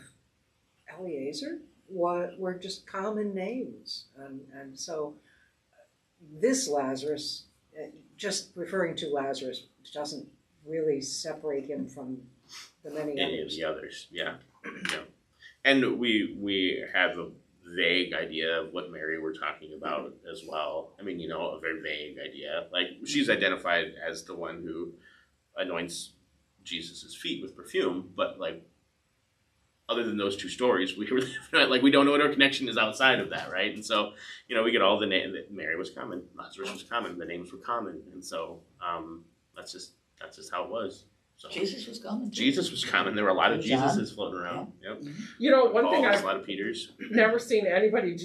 S2: Eliezer were just common names, and so this Lazarus, just referring to Lazarus, doesn't really separate him from the many
S4: Any
S2: others.
S4: of the others, yeah. And we have a vague idea of what Mary we're talking about as well. I mean, a very vague idea. Like, she's identified as the one who anoints Jesus' feet with perfume, but other than those two stories, we don't know what our connection is outside of that, right? And so, we get all the name that Mary was common, Lazarus was common, the names were common, and so that's just how it was. So,
S1: Jesus was common.
S4: Jesus was common. There were a lot of
S1: John.
S4: Jesuses floating around. Yep.
S6: One thing
S4: Paul's,
S6: I've
S4: a lot of Peters.
S6: never seen anybody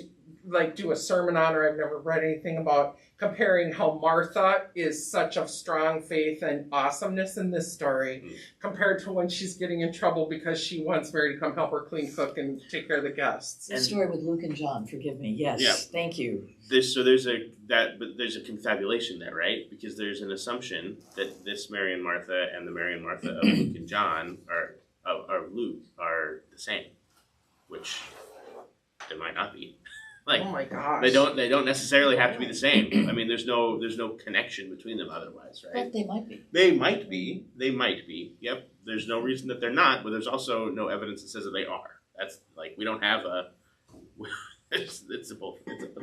S6: do a sermon on, or I've never read anything about comparing how Martha is such of strong faith and awesomeness in this story compared to when she's getting in trouble because she wants Mary to come help her clean cook and take care of the guests.
S1: The story with Luke and John, forgive me. Yes,
S4: Yeah.
S1: Thank you.
S4: There's a confabulation there, right? Because there's an assumption that this Mary and Martha and the Mary and Martha of Luke and John are the same, which they might not be.
S6: Oh my gosh.
S4: They don't necessarily have to be the same. I mean, there's no connection between them otherwise, right?
S1: But they might be.
S4: They might be. Yep. There's no reason that they're not, but there's also no evidence that says that they are. That's we don't have a. It's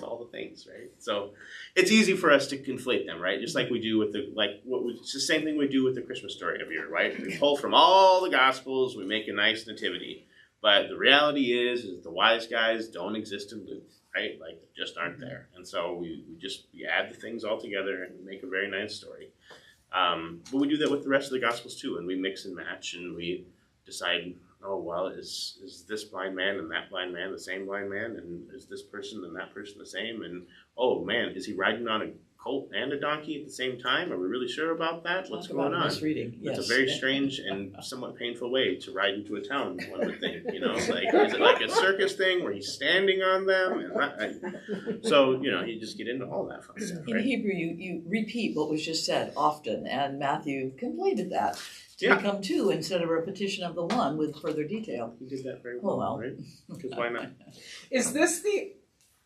S4: all the things, right? So it's easy for us to conflate them, right? Just like we do with it's the same thing we do with the Christmas story every year, right? We pull from all the Gospels, we make a nice nativity, but the reality is the wise guys don't exist in Luke, right? They just aren't there, and so we add the things all together and make a very nice story. But we do that with the rest of the Gospels too, and we mix and match, and we decide, oh, well, is this blind man and that blind man the same blind man? And is this person and that person the same? And, oh, man, is he riding on a colt and a donkey at the same time? Are we really sure about that? What's going on?
S1: Misreading. Yes.
S4: It's a very strange and somewhat painful way to ride into a town, one would think. Is it like a circus thing where he's standing on them? So, you just get into all that fun stuff,
S1: In
S4: right?
S1: Hebrew, you repeat what was just said often, and Matthew completed that to become two instead of a repetition of the one with further detail.
S4: He did that very well,
S1: Oh, well.
S4: right? Because why not?
S6: Is this the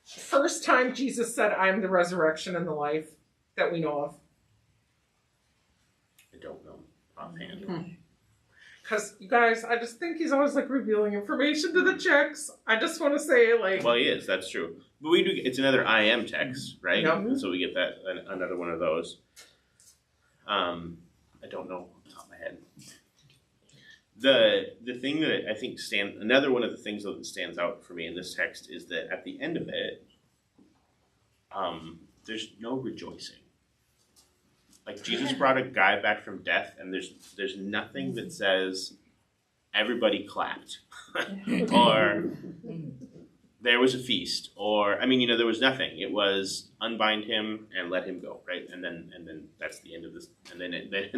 S6: first time Jesus said, "I'm the resurrection and the life," that we know of?
S4: I don't know offhand.
S6: Because, you guys, I just think he's always revealing information to the chicks. I just want to say,
S4: Well, he is. That's true. But we do. It's another I am text, right?
S6: Yep.
S4: And so we get that another one of those. I don't know off the top of my head. The thing that I think another one of the things that stands out for me in this text is that at the end of it, there's no rejoicing. Jesus brought a guy back from death, and there's nothing that says everybody clapped or there was a feast, or there was nothing. It was unbind him and let him go, right? And then that's the end of this. And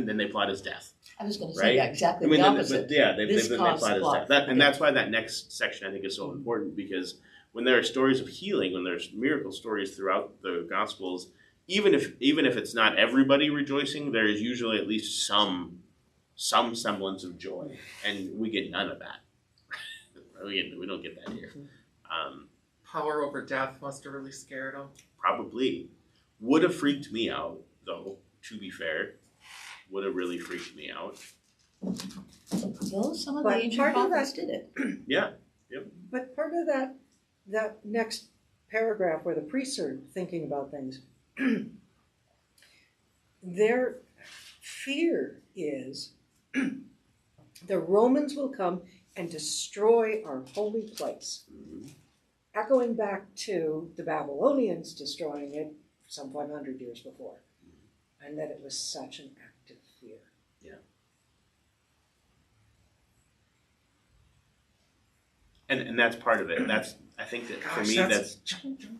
S4: then they plot his death.
S1: I was going to
S4: Right?
S1: say exactly the opposite.
S4: They
S1: This
S4: plot
S1: caused
S4: his
S1: plot.
S4: death. That's why that next section I think is so important, because when there are stories of healing, when there's miracle stories throughout the Gospels, even if it's not everybody rejoicing, there is usually at least some semblance of joy, and we get none of that. We don't get that here.
S6: Power over death must have really scared him.
S4: Probably would have freaked me out, though. To be fair, would have really freaked me out.
S1: Well, some of the
S2: But
S1: ancient
S2: part of
S1: prophets
S2: that-
S1: did it.
S4: Yeah.
S2: But part of that next paragraph where the priests are thinking about things, their fear is the Romans will come and destroy our holy place. Echoing back to the Babylonians destroying it some 500 years before. And that it was such an active fear.
S4: And that's part of it. I think that for me that's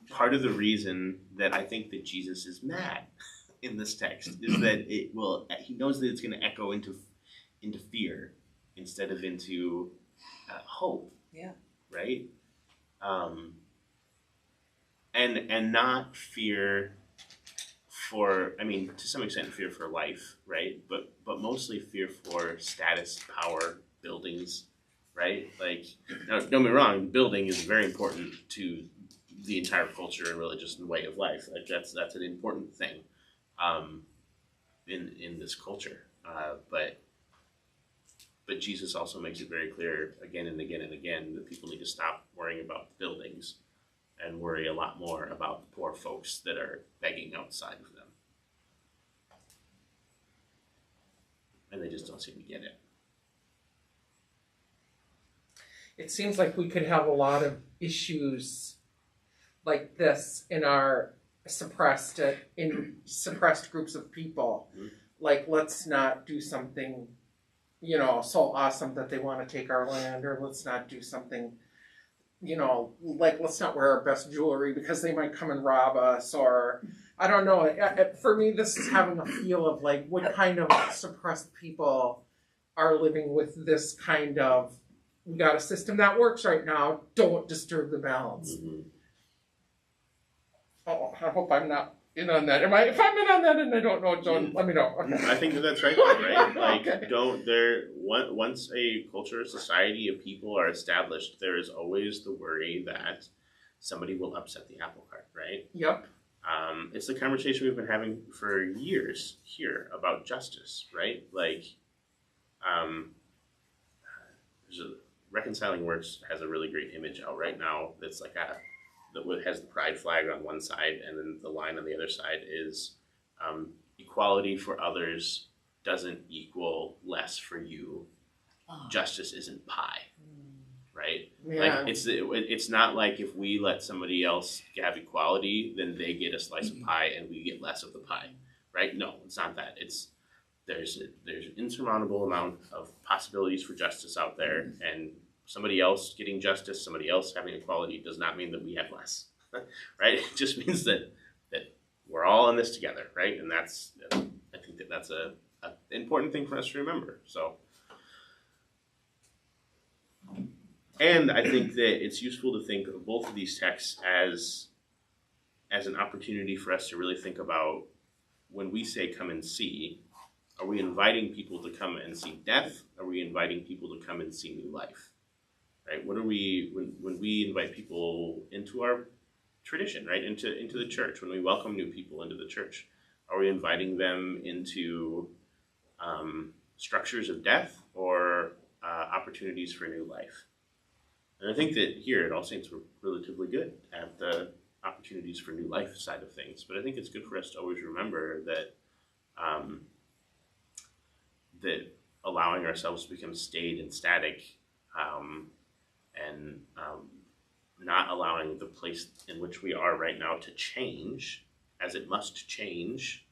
S4: part of the reason that I think that Jesus is mad in this text is that he knows that it's going to echo into fear instead of into hope.
S2: Yeah.
S4: Right. And not fear for, I mean, to some extent fear for life, right? But mostly fear for status, power, buildings, right? Like, now, don't get me wrong, building is very important to the entire culture and religious way of life. Like that's an important thing in this culture. But Jesus also makes it very clear again and again and again that people need to stop worrying about buildings and worry a lot more about the poor folks that are begging outside of them. And they just don't seem to get it.
S6: It seems like we could have a lot of issues like this in our suppressed groups of people.
S4: Mm-hmm.
S6: Like, let's not do something, so awesome that they want to take our land, or let's not do something, like let's not wear our best jewelry because they might come and rob us, or I don't know. For me, this is having a feel of like what kind of suppressed people are living with this kind of, we got a system that works right now, don't disturb the balance.
S4: Mm-hmm.
S6: Oh, I hope I'm not in on that. If I'm in on that and I don't know, John, let me know. Okay.
S4: I think that's right, right? Like,
S6: Okay.
S4: Once a culture, society of people are established, there is always the worry that somebody will upset the apple cart, right?
S6: Yep.
S4: It's the conversation we've been having for years here about justice, right? Like, Reconciling Works has a really great image out right now that's like that has the pride flag on one side, and then the line on the other side is equality for others doesn't equal less for you. Justice isn't pie, right?
S6: Yeah.
S4: Like it's not like if we let somebody else have equality, then they get a slice of pie and we get less of the pie, right? No, it's not that. There's an insurmountable amount of possibilities for justice out there, and somebody else getting justice, somebody else having equality does not mean that we have less, right? It just means that we're all in this together, right? And I think that's a important thing for us to remember. So, and I think that it's useful to think of both of these texts as an opportunity for us to really think about when we say come and see. Are we inviting people to come and see death? Are we inviting people to come and see new life? Right? What are we when we invite people into our tradition, right? Into the church, when we welcome new people into the church, are we inviting them into structures of death or opportunities for new life? And I think that here at All Saints we're relatively good at the opportunities for new life side of things. But I think it's good for us to always remember that that allowing ourselves to become staid and static and not allowing the place in which we are right now to change as it must change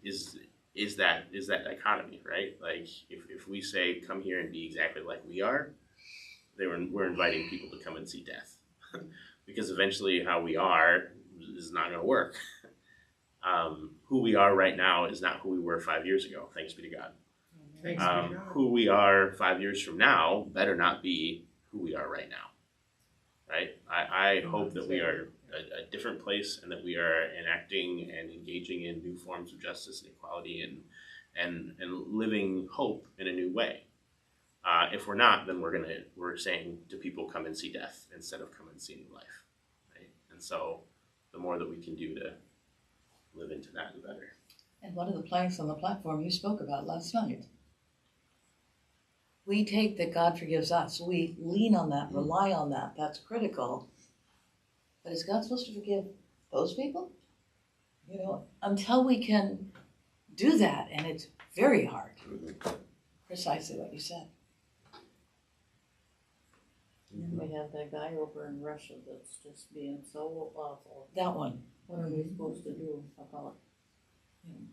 S4: is that dichotomy, right? Like if we say come here and be exactly like we are, we're inviting people to come and see death because eventually how we are is not going to work. Who we are right now is not who we were 5 years ago. Thanks be to God.
S6: Thanks be to God.
S4: Who we are 5 years from now better not be who we are right now. Right? I hope that we are a different place, and that we are enacting and engaging in new forms of justice and equality and living hope in a new way. If we're not, then we're saying to people, come and see death instead of come and see new life, right? And so the more that we can do to live into that, the better.
S1: And one of the planks on the platform you spoke about last night. We take that God forgives us. We lean on that, rely on that. That's critical. But is God supposed to forgive those people? You know, until we can do that, and it's very hard. Precisely what you said.
S10: We have that guy over in Russia that's just being so awful.
S1: That one.
S10: What are we supposed to do about him?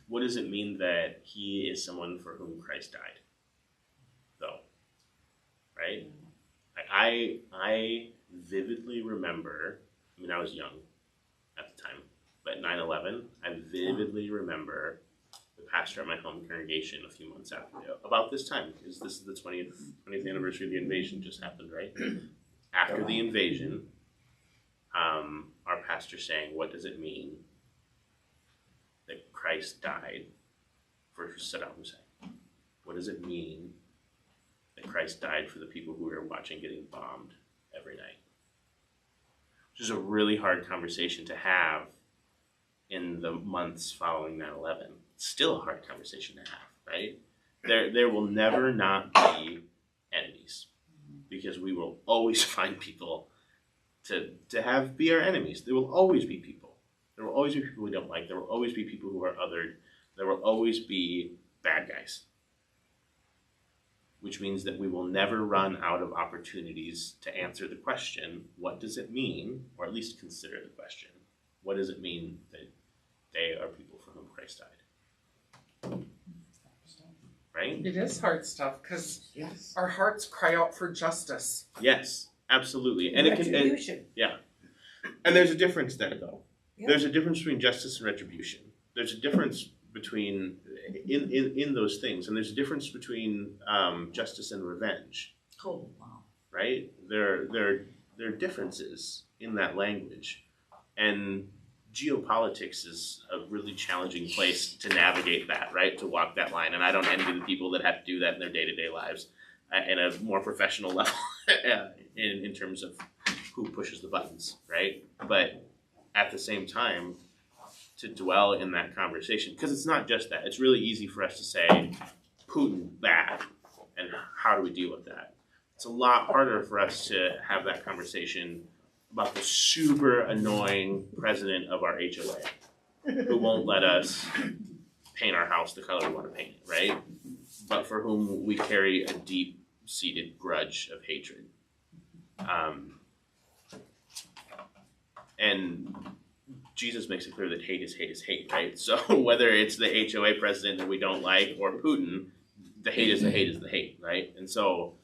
S4: What does it mean that he is someone for whom Christ died, though? Right? I vividly remember, I mean, I was young at the time, but 9/11, I vividly remember the pastor at my home congregation a few months after, about this time, because this is the 20th anniversary of the invasion just happened, right? After the invasion, our pastor saying, what does it mean that Christ died for Saddam Hussein? What does it mean that Christ died for the people who were watching getting bombed every night? Which is a really hard conversation to have in the months following 9/11. It's still a hard conversation to have, right? There will never not be enemies, because we will always find people to be our enemies. There will always be people. There will always be people we don't like. There will always be people who are othered. There will always be bad guys. Which means that we will never run out of opportunities to answer the question, what does it mean, or at least consider the question, what does it mean that they are people for whom Christ died? Right?
S6: It is hard stuff, because
S1: Yes.
S6: our hearts cry out for justice.
S4: Yes, absolutely. And
S2: Retribution.
S4: and there's a difference there, though.
S2: Yeah.
S4: There's a difference between justice and retribution. There's a difference between in those things, and there's a difference between justice and revenge.
S1: Oh, wow.
S4: Right? There are differences in that language, and geopolitics is a really challenging place to navigate that, right? To walk that line, and I don't envy the people that have to do that in their day-to-day lives in a more professional level in terms of who pushes the buttons, right? But at the same time, to dwell in that conversation, because it's not just that. It's really easy for us to say, Putin, bad, and how do we deal with that? It's a lot harder for us to have that conversation about the super annoying president of our HOA who won't let us paint our house the color we want to paint it, right? But for whom we carry a deep-seated grudge of hatred. And Jesus makes it clear that hate is hate, right? So whether it's the HOA president that we don't like or Putin, the hate is the hate is the hate, right? And so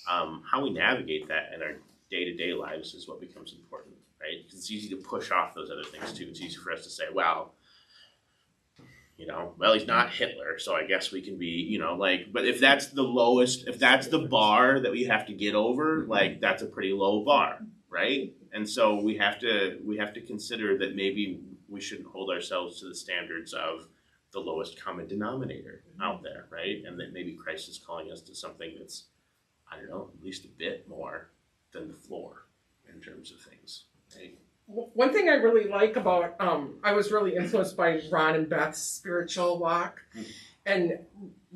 S4: how we navigate that in our day-to-day lives is what becomes important, right? Because it's easy to push off those other things too. It's easy for us to say, well, he's not Hitler, so I guess we can be, but if that's the lowest, if that's the bar that we have to get over, like that's a pretty low bar, right? And so we have to consider that maybe we shouldn't hold ourselves to the standards of the lowest common denominator out there, right? And that maybe Christ is calling us to something that's, I don't know, at least a bit more than the floor in terms of things, right?
S6: One thing I really like about, I was really influenced by Ron and Beth's spiritual walk. And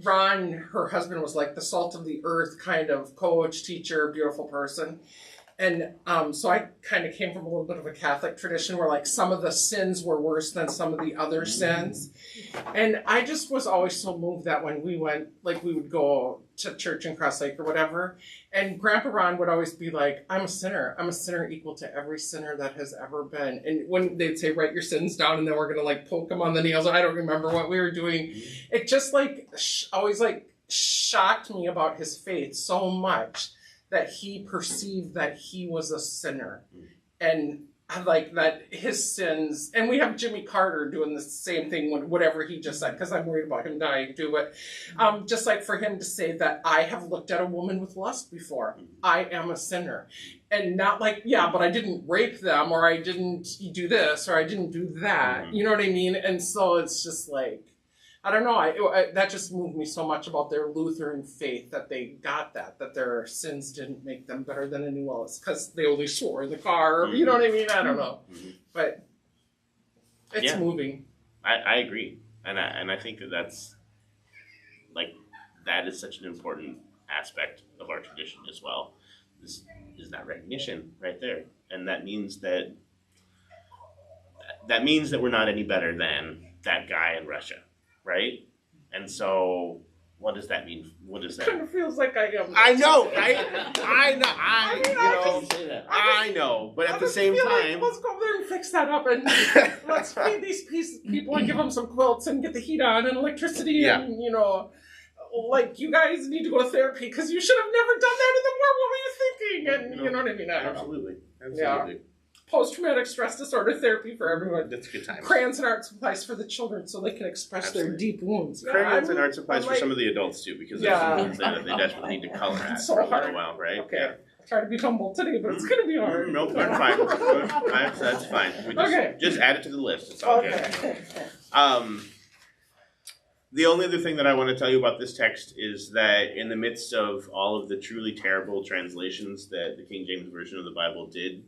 S6: Ron, her husband, was like the salt of the earth kind of coach, teacher, beautiful person. And so I kind of came from a little bit of a Catholic tradition where like some of the sins were worse than some of the other sins. And I just was always so moved that when we went, like we would go to church in Cross Lake or whatever, and Grandpa Ron would always be like, I'm a sinner equal to every sinner that has ever been. And when they'd say, write your sins down, and then we're going to like poke them on the nails, I don't remember what we were doing. It just like always like shocked me about his faith so much that he perceived that he was a sinner. And I like that his sins, and we have Jimmy Carter doing the same thing when whatever he just said, because I'm worried about him dying too, but just like for him to say that I have looked at a woman with lust before. I am a sinner. and not like, yeah, but I didn't rape them, or I didn't do this, or I didn't do that. You know what I mean? And so it's just like, I don't know. That just moved me so much about their Lutheran faith, that they got that their sins didn't make them better than anyone else because they only swore in the car. You know what I mean? I don't know, but it's moving.
S4: I agree, and I think that's like that is such an important aspect of our tradition as well. This is that recognition right there, and that means that we're not any better than that guy in Russia, right? And so, what does that mean? What does that?
S6: Kind of feels like I am.
S4: I know, right? I know, but at the same time,
S6: let's go there and fix that up, and let's feed these people and give them some quilts and get the heat on and electricity, and like, you guys need to go to therapy because you should have never done that in the war. What were you thinking? And you know what I mean? I don't know.
S4: Absolutely.
S6: Post-traumatic stress disorder therapy for everyone.
S4: That's a good time.
S6: Crayons and art supplies for the children so they can express their deep wounds.
S4: Crayons and art supplies for some of the adults too, because there's some ones that they desperately need to color at
S6: so
S4: for a
S6: hard.
S4: while, right?
S6: Okay. Yeah. Try to be humble today, but it's gonna be hard.
S4: Nope, that's fine. That's fine. We just add it to the list. It's all good. The only other thing that I want to tell you about this text is that in the midst of all of the truly terrible translations that the King James Version of the Bible did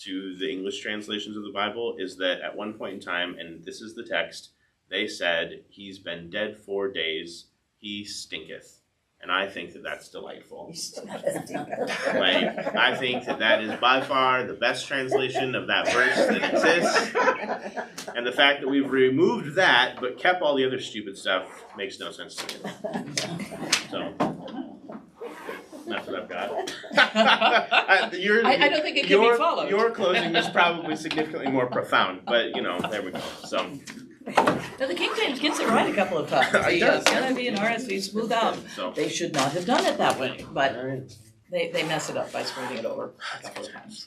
S4: to the English translations of the Bible, is that at one point in time, and this is the text, they said, "He's been dead 4 days, he stinketh." And I think that that's delightful. Like, I think that is by far the best translation of that verse that exists. And the fact that we've removed that but kept all the other stupid stuff makes no sense to me. So, that's what I've got.
S1: I don't think it can be followed.
S4: Your closing is probably significantly more profound, but there we go. So.
S1: Now, the King James gets it right a couple of times.
S4: He does.
S1: NIV and RSV smooth out.
S4: So.
S1: They should not have done it that way, but they mess it up by smoothing it over a couple of times.